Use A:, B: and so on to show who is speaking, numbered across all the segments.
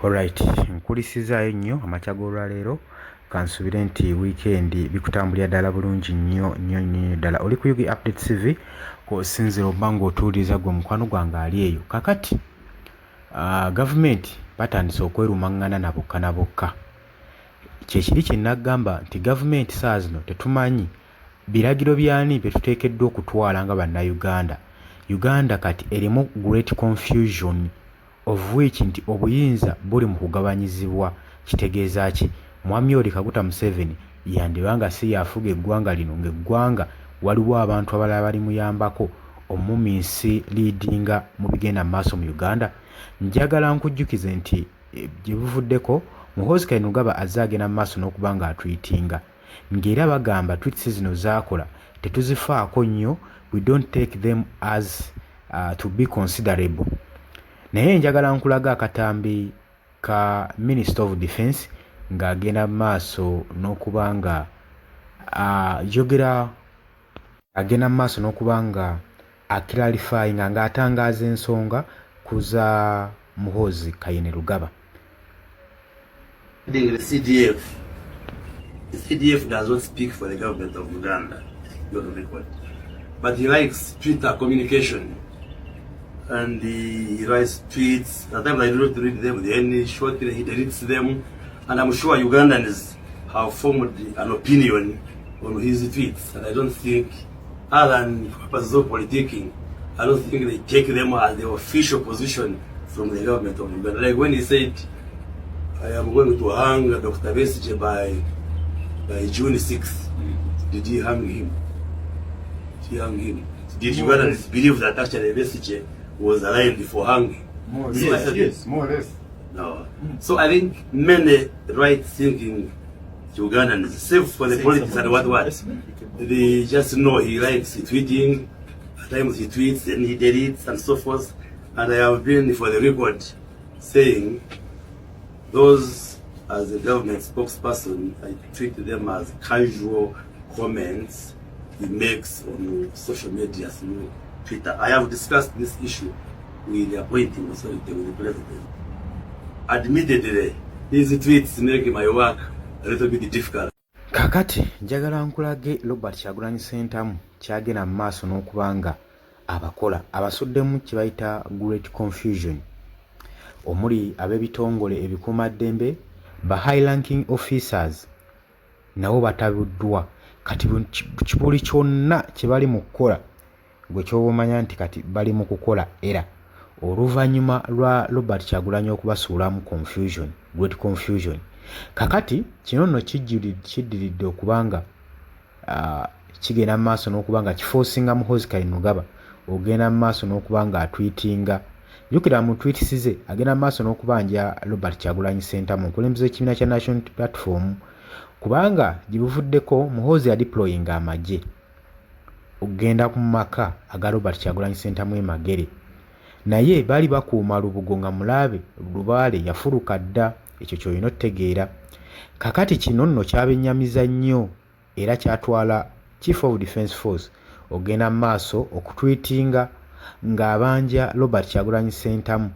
A: Alright, nkulisizaayo nnyo amakya g'olwaleero kansubire nti weekend bikutambulira ddala bulungi nnyo ddala. Oli ku Yugi Update TV kw'osinzira obba ng'otuwuliriza gwe mukwano gwange ali eyo. Kakati gavumenti batandise okwerumaŋŋana na bokka na bokka. Kyekiri kye naggamba nti gavumenti saa zino tetumanyi biragiro byani bye tuteekeddwa okutwala nga bannayuganda. Uganda kati erimu great confusion of which nti obuyinza buli mu kugabanyizibwa. Kitegeeza ki? Mwami Yoweri Kaguta Museveni yandibanga si yafuga eggwanga lino ng'eggwanga waliwo abantu abalala balimuyambako omuminsi liidinga mu bigenda maaso mu Uganda. Njagala nkujjukize nti gye buvuddeko Muhoozi Kainerugaba azze agenda mu maaso n'okuba ng'atwitinga, ng'era bagamba tweets zino z'akola tetuzifaako nnyo, we don't take them as to be considerable. Naye njagala nkulaga akatambi ka Minister of Defence ng'agenda mu maaso n'okuba nga agenda mu maaso n'okuba nga aclarifyinga ng'atangaaza ensonga ku za Muhoozi Kainerugaba.
B: The CDF does not speak for the government of Uganda, but he likes Twitter communication, and he writes tweets. At times I do not read them, then shortly he deletes them, and I'm sure Ugandans have formed an opinion on his tweets, and I don't think, other than purposes of politicking, I don't think they take them as the official position from the government of Uganda. Like when he said, I am going to hang Dr. Besigye by June 6th. Did he hang him? Did Ugandans believe that actually Besigye was alive before hanging?
C: More or less.
B: No. So I think many right-thinking Ugandans, save for the politics and what, they just know he likes tweeting. At times he tweets, then he deletes and so forth. And I have been, for the record, saying those as a government spokesperson, I treat them as casual comments he makes on social media through Twitter. I have discussed this issue with the appointing authority, with the president. Admittedly, these tweets make my work a little bit difficult.
A: Kakati njagala nkulage Robert Kyagulanyi Ssentamu kyagenda mu maaso n'okuba nga abakola abasuddemu kye bayita great confusion, omuli ab'ebitongole ebikuumaddembe ba high ranking officers nabo batabuddwa. Kati buli kyonna kye bali mu kukola gwe ky'oba omanya nti kati bali mu kukola era oluvannyuma lwa Robert Kyagulanyi okubasuulamu confusion, great confusion. Kakati kino nno kiddiridde okuba nga kigenda mu maaso n'okuba nga kifoosinga Muhoozi Kainerugaba ogenda mu maaso n'okuba nga atwitinga. Jjukira mu tweets ze agenda mu maaso n'okubanja Robert Kyagulanyi Ssentamu omukulembeze w'ekibiina kya National Platform, kubanga gye buvuddeko Muhoozi yadeployinga amagye okugenda ku maka aga Robert Kyagulanyi Ssentamu e Magere, naye baali bakuuma Lubugo nga mulabe Lubaale yafuluka dda. Ekyo ky'olina otegeera. Kakati kino nno kyabennyamiza nnyo era kyatwala Chief of Defence Force ogenda mu maaso okutwitinga ng'abanja Robert Kyagulanyi Ssentamu.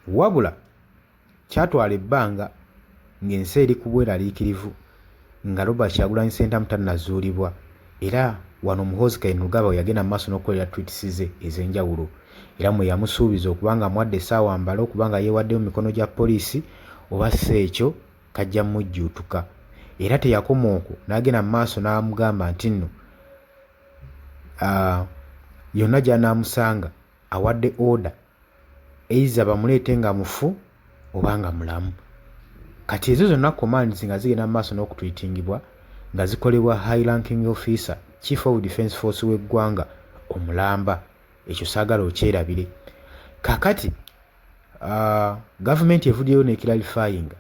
A: Wabula kyatwala ebbanga ng'ensi eri ku bweraliikirivu nga Robert Kyagulanyi Ssentamu tannazuulibwa, era wano Muhoozi Kainerugaba yagenda mu maaso n'okukolera tweets ze ez'enjawulo, era mwe yamusuubiza okubanga amuwadde essaawa mbala okubanga yeewaddeyo mu mikono gya poliisi oba si ekyo kajja mujjuutuka. Era teyakoma okwo, n'agenda mu maaso n'amugamba nti nno yonna gy'anaamusanga awadde order eiza bamuleete nga mufu oba nga mulamu. Kati ezo zonna commands nga zigenda mu maaso n'okutwitingibwa nga zikolebwa high ranking officer Chief of Defence Force w'eggwanga omulamba. Ekyo saagala okyerabire. Kakati gavumenti evuddeyo n'eclarifyinga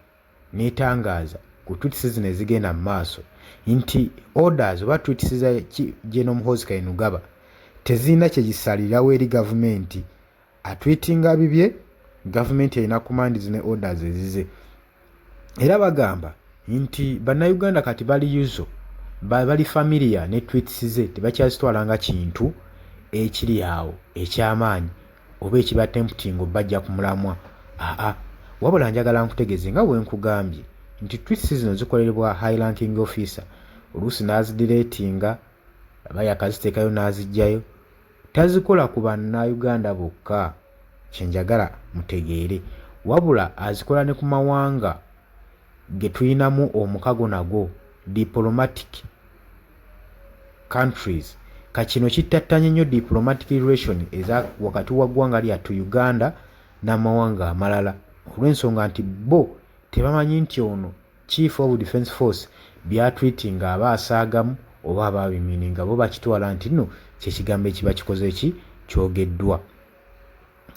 A: n'etangaaza ku tweets zino ezigenda mu maaso nti orders oba tweets za General Muhoozi Kainerugaba tezirina kye gisalirawo eri gavumenti. Atwitinga bibye, gavumenti erina commands ne orders ezize. Era bagamba nti bannayuganda kati bali familiar ne tweets ze, tebakyazitwala nga kintu ekiri awo ekyamaanyi oba ekiba tempting bajja ku mulamwa. wabula njagala nkutegeeze nga bwe nkugambye nti tweets zino zikolerebwa high ranking officer oluusi n'azidireetinga aba yakaziteekayo n'azijjayo tazikola ku bannayuganda bokka kyenjagala mutegeere wabula azikola ne ku mawanga ge tulinamu omukago nago diplomatic countries kachino kittattanye nnyo diplomatic relation eza wakati wa ggwanga lyattu Uganda n'amawanga amalala olw'ensonga nti bo tebamanyi nti ono chief of defence force byatweetinga aba asaagamu oba aba bimininga bo bakitwala nti nno kyekigambo ekiba kikoze ki kyogeddwa.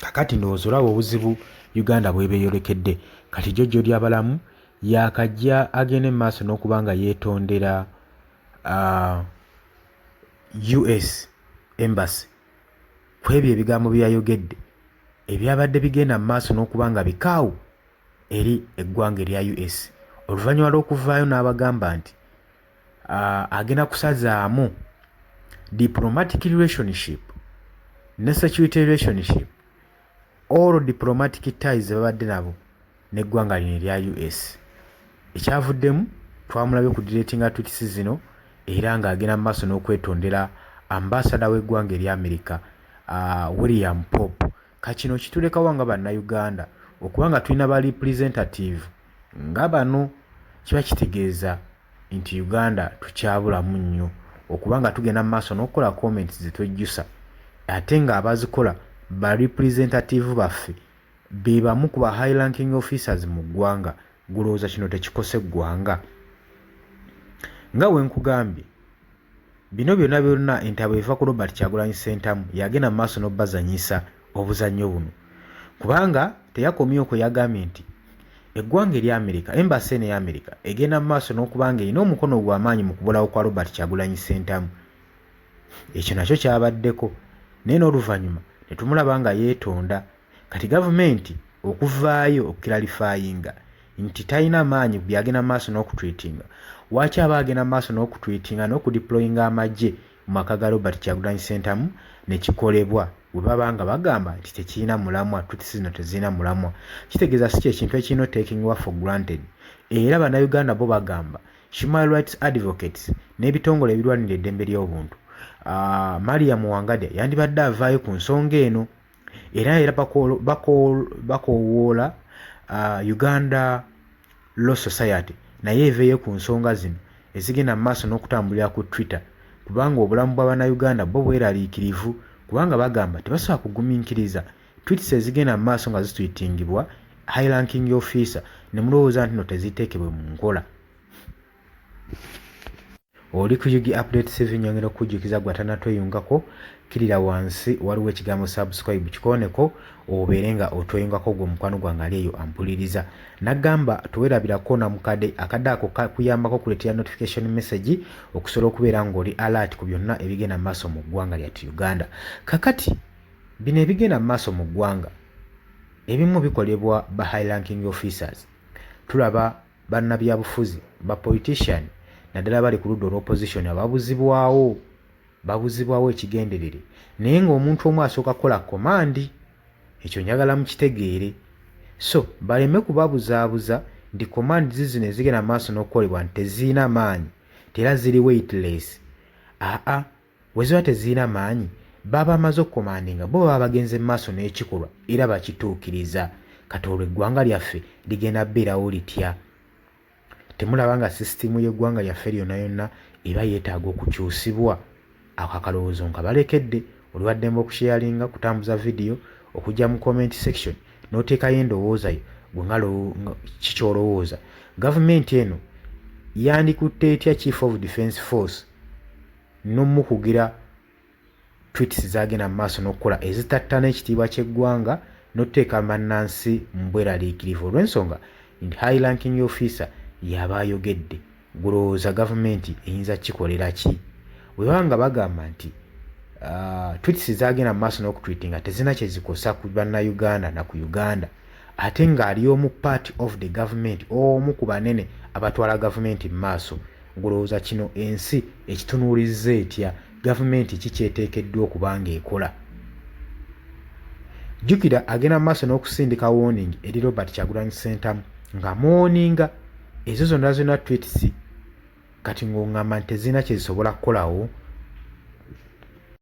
A: Kakati ndowooza olaba obuzibu Uganda bwebeeyolekedde kati jjojjo ly'abalamu yakajja agende mu maaso n'okuba nga yeetondera US Embassy ku ebyo ebigambo byayogedde ebyabadde bigenda mu maaso n'okuba nga bikaawu eri eggwanga erya US oluvannyuma lw'okuvaayo n'abagamba nti agenda kusazaamu diplomatic relationship ne security relationship all diplomatic ties babadde nabo n'eggwanga lino erya US. Ekyavuddemu twamulabye ku direetinga tweets zino era ng'agenda mu maaso n'okwetondera ambassador w'eggwanga erya America William Pope. Kakino kitulekawo nga bannayuganda okuba nga tulina ba representative nga bano kiba kitegeeza nti Uganda tukyabulamu nnyo okuba nga tugenda mu maaso n'okukola comments zetwejjusa ate nga abazikola ba representative baffe be bamu ku ba high ranking officers mu ggwanga gulowooza kino tekikose ggwanga. Nga we nkugambye bino byonna entabo eva ku Robert Kyagulanyi Ssentamu yagenda mu maaso n'obbazanyisa obuzannyo buno kubanga teyakomye okwo yagambye nti eggwanga erya America embassy eno eya America egenda mu maaso n'okuba nga erina omukono gw'amaanyi mu kubulawo kwa Robert Kyagulanyi Ssentamu. Ekyo nakyo kyabaddeko naye n'oluvannyuma ne tumulaba nga yeetonda kati gavumenti okuvaayo okukiralifayinga nti talina maanyi byagenda maaso n'okutweetinga waaki aba agenda maaso n'okutweetinga n'okudeployinga amagye mu maka ga Robert Kyagulanyi Ssentamu ne kikolebwa bwe baba nga bagamba nti tekirina mulamwa tweets zino tezirina mulamwa kitegeeza si kyekintu ekirina otakingibwa for granted era bannayuganda bo bagamba human rights advocates n'ebitongole ebirwanira eddembe ly'obuntu Mariam Wangadya yandibadde avaayo ku nsonga eno era bakoowoola Uganda Law Society naye eveeyo ku nsonga zino ezigenda mu maaso n'okutambulira ku Twitter kubanga obulamu bw'Abannayuganda bo bweraliikirivu kubanga bagamba tebasobola kugumiikiriza tweets ezigenda mu maaso nga zitweetingibwa high ranking officer ne mulowooza nti no teziteekebwe mu nkola. Oli ku Yugi Update 7 nyongera okujjukiza gwatanatweyungako kirira wansi waliwo ekigambo subscribe kikoneko obeere nga otweyungako gwe mukwano gwange ali eyo ampuliriza nagamba tuwerabirako na mukadde akadde ako kuyambako kuleetera notification message okusobola okubeera ng'oli alert ku byonna ebigenda mu maaso mu ggwanga lyattu Uganda. Kakati bino ebigenda mu maaso mu ggwanga ebimu bikolebwa ba high ranking officers tulaba bannabyabufuzi ba politician naddala bali ku ludda olw'opposition babuzibwawo ekigenderere naye ng'omuntu omu asooka kukola komandi ekyo njagala mukitegeere so baleme kubabuzaabuza nti komandi zizino ezigenda maaso n'okukolebwa nti tezirina maanyi tera ziri weightless we ziba tezirina maanyi baba amaze okukomandinga bo baba bagenze mu maaso n'ekikolwa era bakituukiriza kati olwo eggwanga lyaffe ligenda bbeerawo litya. Temulaba nga sisitimu y'eggwanga lyaffe lyonna yonna eba yeetaaga okukyusibwa ako akalowoozo nga balekedde olwaddembe okusharinga kutambuza vidiyo okujja mu comment section n'oteekayo endowooza yo gwe nga kikyolowooza gavumenti eno yandikutte etya chief of defence force n'omukugira tweets zagenda mu maaso n'okukola ezitattana ekitiibwa ky'eggwanga n'oteeka bannansi mu bweraliikirivu olw'ensonga nti high ranking officer yaba ayogedde gulowooza gavumenti eyinza kikolera ki bwe baba nga bagamba nti tweets zagenda mu maaso n'okutweetinga tezina kye zikosa ku bannayuganda na ku Uganda ate ng'ali omu part of the government omu ku banene abatwala gavumenti mu maaso gulowooza kino ensi ekitunuulizza etya gavumenti kikyeteekeddwa okuba ng'ekola. jjukira agenda mu maaso n'okusindika warning eri Robert Kyagulanyi Ssentamu nga muwoninga ezo zonna tweets kati ng'oŋŋamba nti tezirina kye zisobola kukolawo